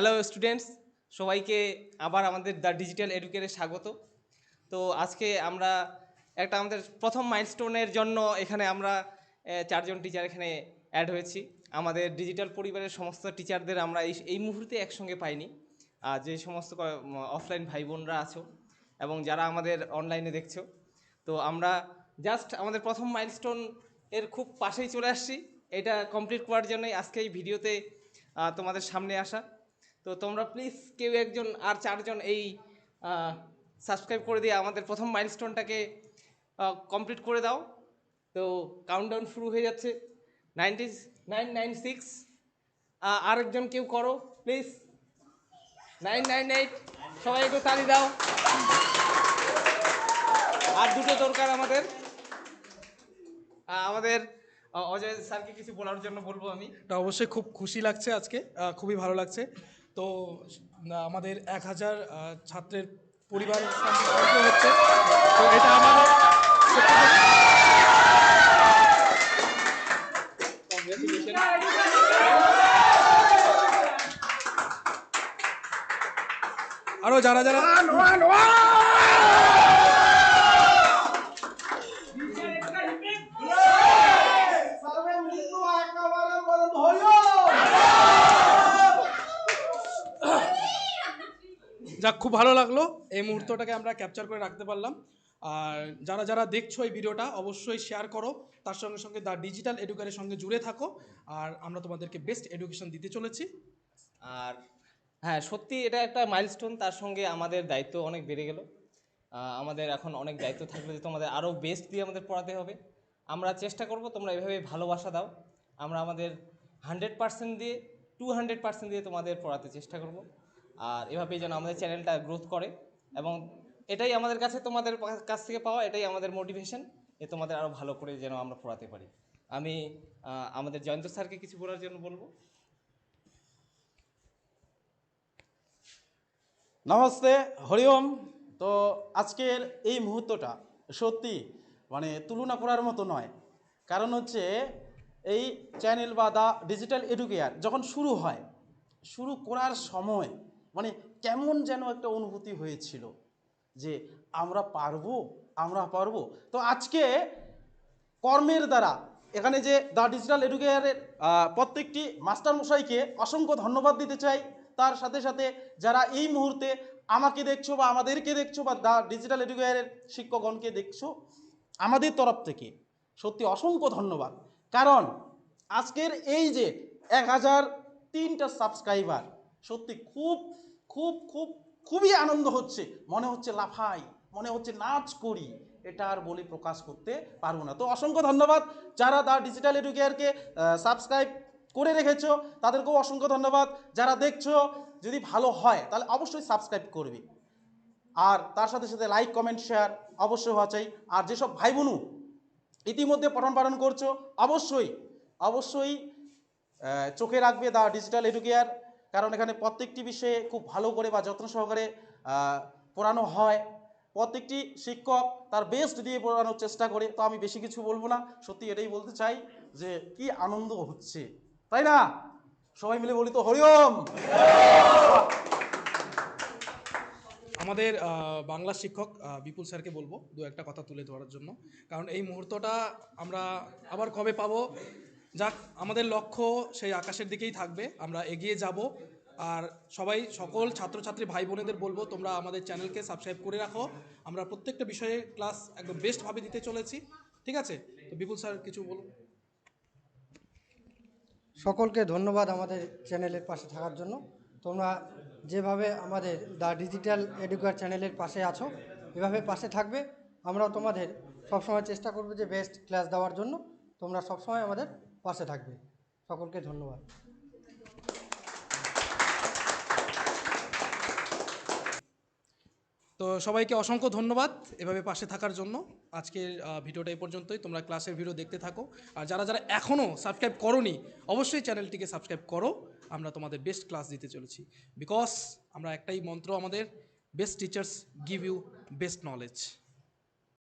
Hello students, সবাইকে আবার আমাদের দ্য ডিজিটাল এডুকেশনে স্বাগত। তো আজকে আমরা একটা আমাদের প্রথম মাইলস্টোনের জন্য এখানে আমরা চারজন টিচার এখানে অ্যাড হয়েছি। আমাদের ডিজিটাল পরিবারের সমস্ত টিচারদের আমরা এই মুহূর্তে একসঙ্গে পাইনি। যে সমস্ত অফলাইন ভাই বোনরা আছো এবং যারা আমাদের অনলাইনে দেখছো, তো আমরা জাস্ট আমাদের প্রথম মাইলস্টোন এর খুব পাশেই চলে আসছি। এটা কমপ্লিট করার জন্যই আজকে এই ভিডিওতে তোমাদের সামনে আসা। তো তোমরা প্লিজ কেউ একজন আর চারজন এই সাবস্ক্রাইব করে দিয়ে আমাদের প্রথম মাইলস্টোনটাকে কমপ্লিট করে দাও। তো কাউন্টডাউন শুরু হয়ে যাচ্ছে। 9996, আরেকজন কেউ করো প্লিজ। 998, সবাই একটু তালি দাও। আর দুটো দরকার আমাদের। আমাদের অজয় স্যারকে কিছু বলার জন্য বলবো আমি। অবশ্যই খুব খুশি লাগছে আজকে, খুবই ভালো লাগছে। তো আমাদের 1000 ছাত্রের পরিবার সম্পর্ক হচ্ছে, তো এটা আমাদের আরো যারা যারা যাক, খুব ভালো লাগলো এই মুহূর্তটাকে আমরা ক্যাপচার করে রাখতে পারলাম। আর যারা যারা দেখছো এই ভিডিওটা অবশ্যই শেয়ার করো, তার সঙ্গে সঙ্গে দ্য ডিজিটাল এডুকেশনের সঙ্গে জুড়ে থাকো। আর আমরা তোমাদেরকে বেস্ট এডুকেশন দিতে চলেছি। আর হ্যাঁ, সত্যি এটা একটা মাইলস্টোন, তার সঙ্গে আমাদের দায়িত্ব অনেক বেড়ে গেল। আমাদের এখন অনেক দায়িত্ব থাকলে যে তোমাদের আরও বেস্ট দিয়ে আমাদের পড়াতে হবে। আমরা চেষ্টা করব তোমরা এভাবে ভালোবাসা দাও। আমরা আমাদের 100% দিয়ে 200% দিয়ে তোমাদের পড়াতে চেষ্টা করব। আর এভাবেই যেন আমাদের চ্যানেলটা গ্রোথ করে, এবং এটাই আমাদের কাছে তোমাদের কাছ থেকে পাওয়া, এটাই আমাদের মোটিভেশন যে তোমাদের আরও ভালো করে যেন আমরা পড়াতে পারি। আমি আমাদের জয়ন্ত স্যারকে কিছু বলার জন্য বলবো। নমস্তে, হরিওম। তো আজকের এই মুহূর্তটা সত্যি তুলনা করার মতো নয়। কারণ হচ্ছে এই চ্যানেল বা দ্য ডিজিটাল এডুকেয়ার যখন শুরু করার সময় কেমন যেন একটা অনুভূতি হয়েছিল যে আমরা পারবো। তো আজকে কর্মের দ্বারা এখানে যে দ্য ডিজিটাল এডুকেয়ারের প্রত্যেকটি মাস্টারমশাইকে অসংখ্য ধন্যবাদ দিতে চাই। তার সাথে সাথে যারা এই মুহূর্তে আমাকে দেখছো বা আমাদেরকে দেখছো বা দ্য ডিজিটাল এডুকেয়ারের শিক্ষকগণকে দেখছো, আমাদের তরফ থেকে সত্যি অসংখ্য ধন্যবাদ। কারণ আজকের এই যে 1003টা সাবস্ক্রাইবার, সত্যি খুব খুব খুব খুবই আনন্দ হচ্ছে। মনে হচ্ছে লাফাই, মনে হচ্ছে নাচ করি, এটা আর বলে প্রকাশ করতে পারবো না। তো অসংখ্য ধন্যবাদ যারা দ্য ডিজিটাল এডুকেয়ারকে সাবস্ক্রাইব করে রেখেছো, তাদেরকেও অসংখ্য ধন্যবাদ। যারা দেখছো, যদি ভালো হয় তাহলে অবশ্যই সাবস্ক্রাইব করবে, আর তার সাথে সাথে লাইক কমেন্ট শেয়ার অবশ্যই হওয়া চাই। আর যেসব ভাই বোনু ইতিমধ্যে পঠন পালন করছো, অবশ্যই অবশ্যই চোখে রাখবে দ্য ডিজিটাল এডুকেয়ার। কারণ এখানে প্রত্যেকটি বিষয়ে খুব ভালো করে বা যত্ন সহকারে পড়ানো হয়। প্রত্যেকটি শিক্ষক তার বেস্ট দিয়ে পড়ানোর চেষ্টা করে। তো আমি বেশি কিছু বলবো না, সত্যি এটাই বলতে চাই যে কি আনন্দ হচ্ছে, তাই না? সবাই মিলে বলি তো হরিওম। আমাদের বাংলা শিক্ষক বিপুল স্যারকে বলবো দু একটা কথা তুলে ধরার জন্য, কারণ এই মুহূর্তটা আমরা আবার কবে পাবো। যাক, আমাদের লক্ষ্য সেই আকাশের দিকেই থাকবে, আমরা এগিয়ে যাব। আর সকল ছাত্রছাত্রী ভাই বোনেদের বলবো তোমরা আমাদের চ্যানেলকে সাবস্ক্রাইব করে রাখো। আমরা প্রত্যেকটা বিষয়ে ক্লাস একদম বেস্টভাবে দিতে চলেছি, ঠিক আছে? তো বিপুল স্যার কিছু বলুন। সকলকে ধন্যবাদ আমাদের চ্যানেলের পাশে থাকার জন্য। তোমরা যেভাবে আমাদের দ্য ডিজিটাল এডুকেয়ার চ্যানেলের পাশে আছো, এভাবে পাশে থাকবে। আমরাও তোমাদের সবসময় চেষ্টা করব যে বেস্ট ক্লাস দেওয়ার জন্য। তোমরা সবসময় আমাদের পাশে থাকবে। সকলকে ধন্যবাদ। তো সবাইকে অসংখ্য ধন্যবাদ এভাবে পাশে থাকার জন্য। আজকের ভিডিওটা এই পর্যন্তই। তোমরা ক্লাসের ভিডিও দেখতে থাকো। আর যারা যারা এখনও সাবস্ক্রাইব করোনি, অবশ্যই চ্যানেলটিকে সাবস্ক্রাইব করো। আমরা তোমাদের বেস্ট ক্লাস দিতে চলেছি, বিকজ আমরা একটাই মন্ত্র আমাদের, best teachers give you best knowledge.